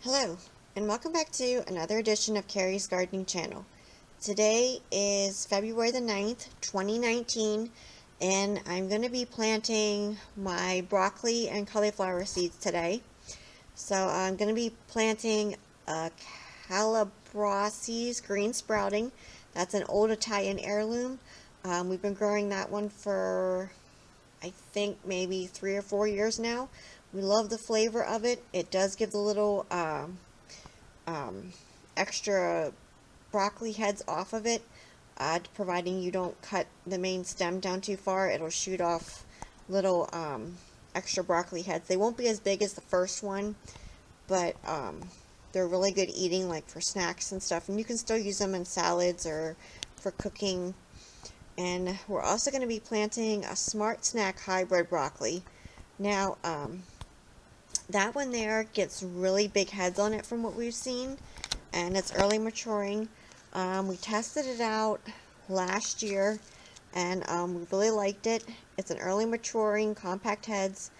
Hello, and welcome back to another edition of Carrie's Gardening Channel. Today is February the 9th, 2019, and I'm going to be planting my broccoli and cauliflower seeds today. So I'm going to be planting a calabrese green sprouting. That's an old Italian heirloom. We've been growing that one for I think maybe 3 or 4 years now. We love the flavor of it. It does give the little extra broccoli heads off of it, providing you don't cut the main stem down too far. It'll shoot off little extra broccoli heads. They won't be as big as the first one, but they're really good eating, like for snacks and stuff, and you can still use them in salads or for cooking. And we're also going to be planting a Smart Snack hybrid broccoli. Now, that one there gets really big heads on it from what we've seen, and it's early maturing. We tested it out last year, and we really liked it. It's an early maturing, compact heads,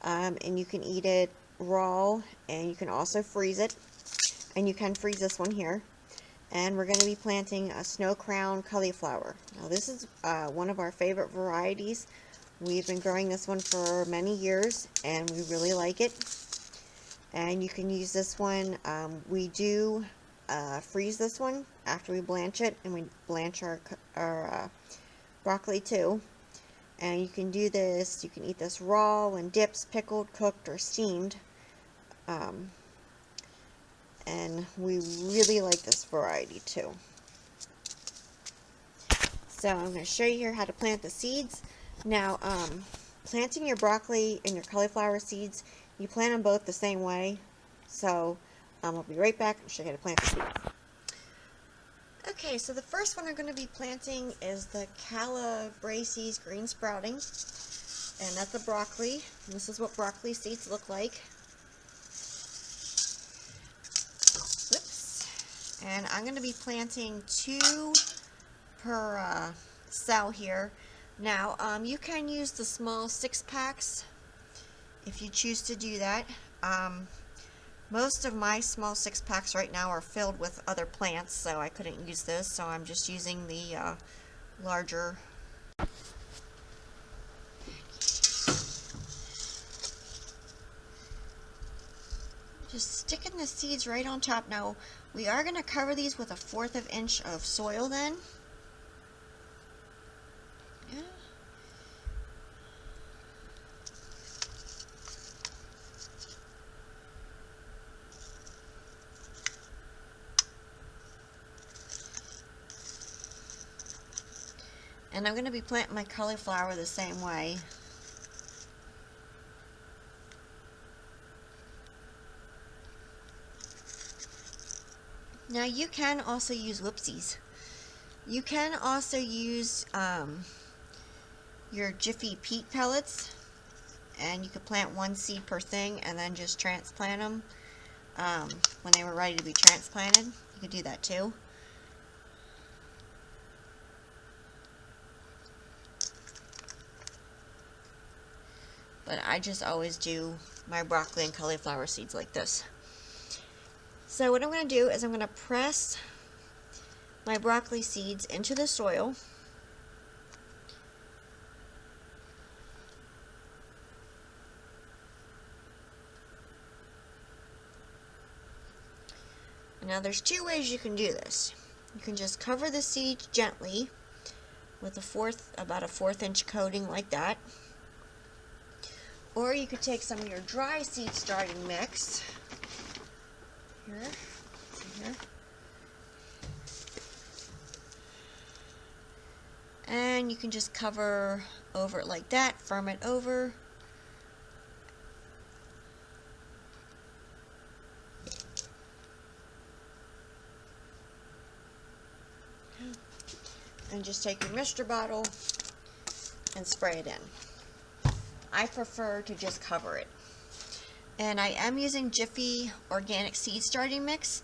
and you can eat it raw, and you can also freeze it, and you can freeze this one here. And we're going to be planting a snow crown cauliflower. Now this is one of our favorite varieties. We've been growing this one for many years, and we really like it. And you can use this one. We do freeze this one after we blanch it, and we blanch our broccoli too. And you can do this, you can eat this raw and dips, pickled, cooked, or steamed. And we really like this variety too. So I'm going to show you here how to plant the seeds. Now, planting your broccoli and your cauliflower seeds, you plant them both the same way. So I'll be right back and show you how to plant the seeds. Okay, so the first one I'm going to be planting is the calabrese green sprouting, and that's a broccoli. And this is what broccoli seeds look like. And I'm going to be planting 2 per cell here. Now, you can use the small 6-packs if you choose to do that. Most of my small 6-packs right now are filled with other plants, so I couldn't use this, so I'm just using the larger. Just sticking the seeds right on top. Now, we are going to cover these with a 1/4 of an inch of soil then. Yeah. And I'm going to be planting my cauliflower the same way. Now you can also use whoopsies. You can also use your Jiffy peat pellets, and you could plant 1 seed per thing and then just transplant them when they were ready to be transplanted. You could do that too. But I just always do my broccoli and cauliflower seeds like this. So what I'm going to do is I'm going to press my broccoli seeds into the soil. Now there's 2 ways you can do this. You can just cover the seeds gently with about a 1/4 inch coating like that. Or you could take some of your dry seed starting mix. Here. And you can just cover over it like that, firm it over. And just take your mixture bottle and spray it in. I prefer to just cover it. And I am using Jiffy organic seed starting mix.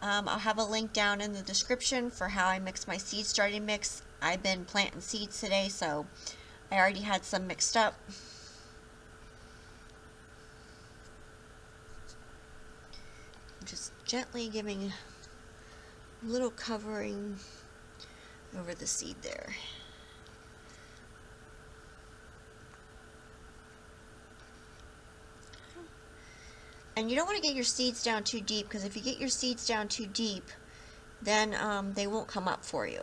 I'll have a link down in the description for how I mix my seed starting mix. I've been planting seeds today, so I already had some mixed up. just gently giving a little covering over the seed there. And you don't want to get your seeds down too deep, because if you get your seeds down too deep, then they won't come up for you.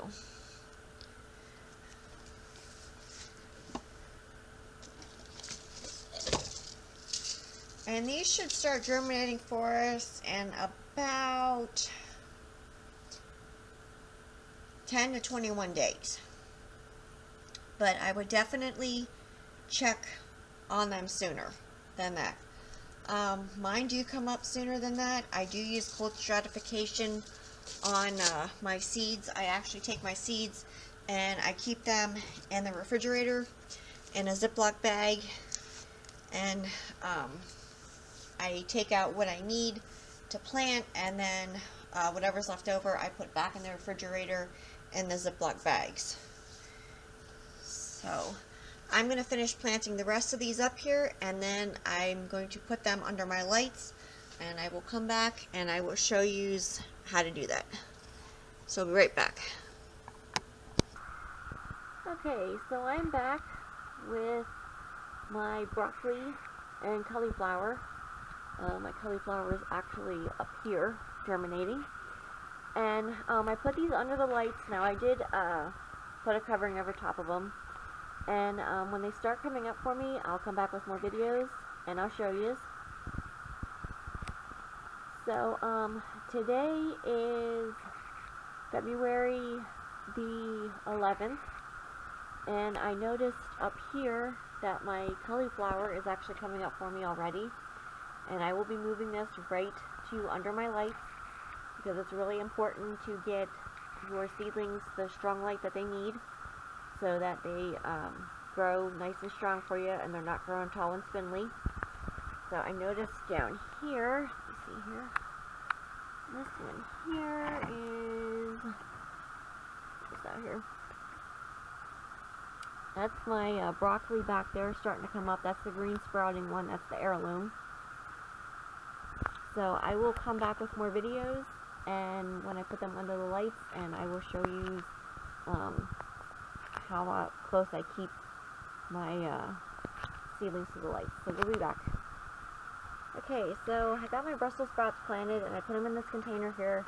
And these should start germinating for us in about 10 to 21 days. But I would definitely check on them sooner than that. Mine do come up sooner than that. I do use cold stratification on my seeds. I actually take my seeds and I keep them in the refrigerator in a Ziploc bag, and I take out what I need to plant, and then whatever's left over I put back in the refrigerator in the Ziploc bags. So I'm going to finish planting the rest of these up here, and then I'm going to put them under my lights, and I will come back and I will show you how to do that. So I'll be right back. Okay, so I'm back with my broccoli and cauliflower. My cauliflower is actually up here germinating, and I put these under the lights. Now I did put a covering over top of them, and when they start coming up for me, I'll come back with more videos and I'll show you. So today is February the 11th, and I noticed up here that my cauliflower is actually coming up for me already, and I will be moving this right to under my lights, because it's really important to get your seedlings the strong light that they need, so that they grow nice and strong for you and they're not growing tall and spindly. So I noticed down here, you see here, this one here is, what's out here? That's my broccoli back there starting to come up. That's the green sprouting one. That's the heirloom. So I will come back with more videos, and when I put them under the lights, and I will show you how close I keep my seedlings to the lights. So we'll be back. Okay, so I got my Brussels sprouts planted, and I put them in this container here,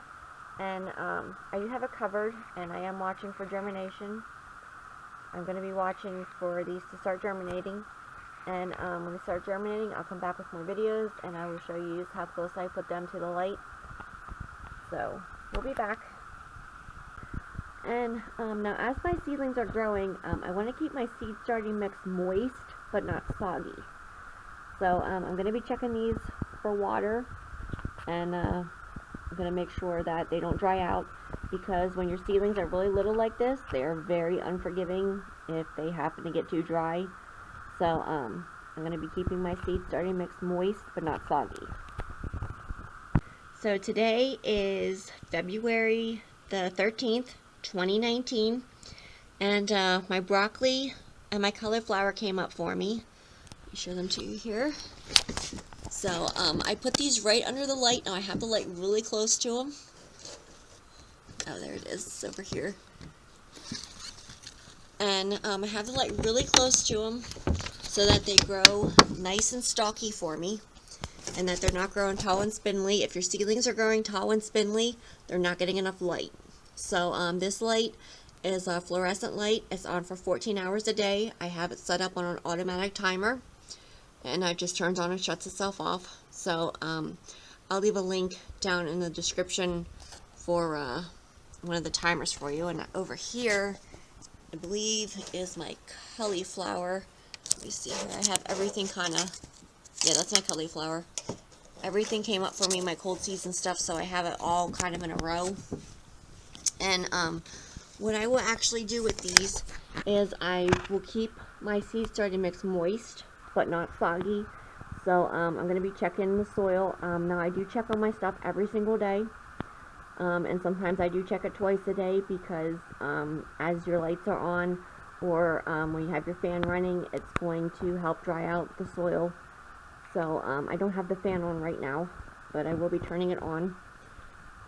and I do have it covered, and I am watching for germination. I'm going to be watching for these to start germinating, and when they start germinating, I'll come back with more videos, and I will show you how close I put them to the light. So we'll be back. And now, as my seedlings are growing, I want to keep my seed starting mix moist but not soggy. So I'm going to be checking these for water, and I'm going to make sure that they don't dry out, because when your seedlings are really little like this, they are very unforgiving if they happen to get too dry. So I'm going to be keeping my seed starting mix moist but not soggy. So today is February the 13th, 2019, and my broccoli and my cauliflower came up for me. Let me show them to you here. So I put these right under the light. Now I have the light really close to them. Oh, there it is. It's over here. And I have the light really close to them so that they grow nice and stalky for me, and that they're not growing tall and spindly. If your seedlings are growing tall and spindly, they're not getting enough light. So this light is a fluorescent light. It's on for 14 hours a day. I have it set up on an automatic timer, and it just turns on and shuts itself off. So I'll leave a link down in the description for one of the timers for you. And over here, I believe, is my cauliflower. Let me see here. I have everything kind of, yeah, that's my cauliflower. Everything came up for me, my cold season stuff, so I have it all kind of in a row. And what I will actually do with these is I will keep my seed starting mix moist but not soggy. So I'm going to be checking the soil. Now I do check on my stuff every single day, and sometimes I do check it twice a day, because as your lights are on, or when you have your fan running, it's going to help dry out the soil. So I don't have the fan on right now, but I will be turning it on.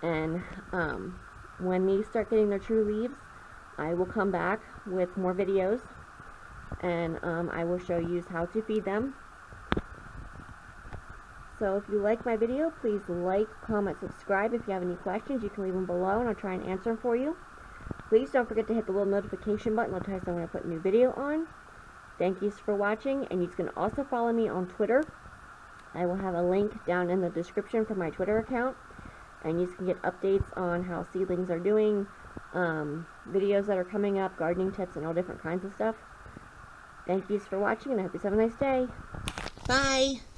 And when these start getting their true leaves, I will come back with more videos, and I will show you how to feed them. So if you like my video, please like, comment, subscribe. If you have any questions, you can leave them below and I'll try and answer them for you. Please don't forget to hit the little notification button. It'll tell you when I put a new video on. Thank you for watching, and you can also follow me on Twitter. I will have a link down in the description for my Twitter account, and you can get updates on how seedlings are doing, videos that are coming up, gardening tips, and all different kinds of stuff. Thank you for watching, and I hope you have a nice day. Bye!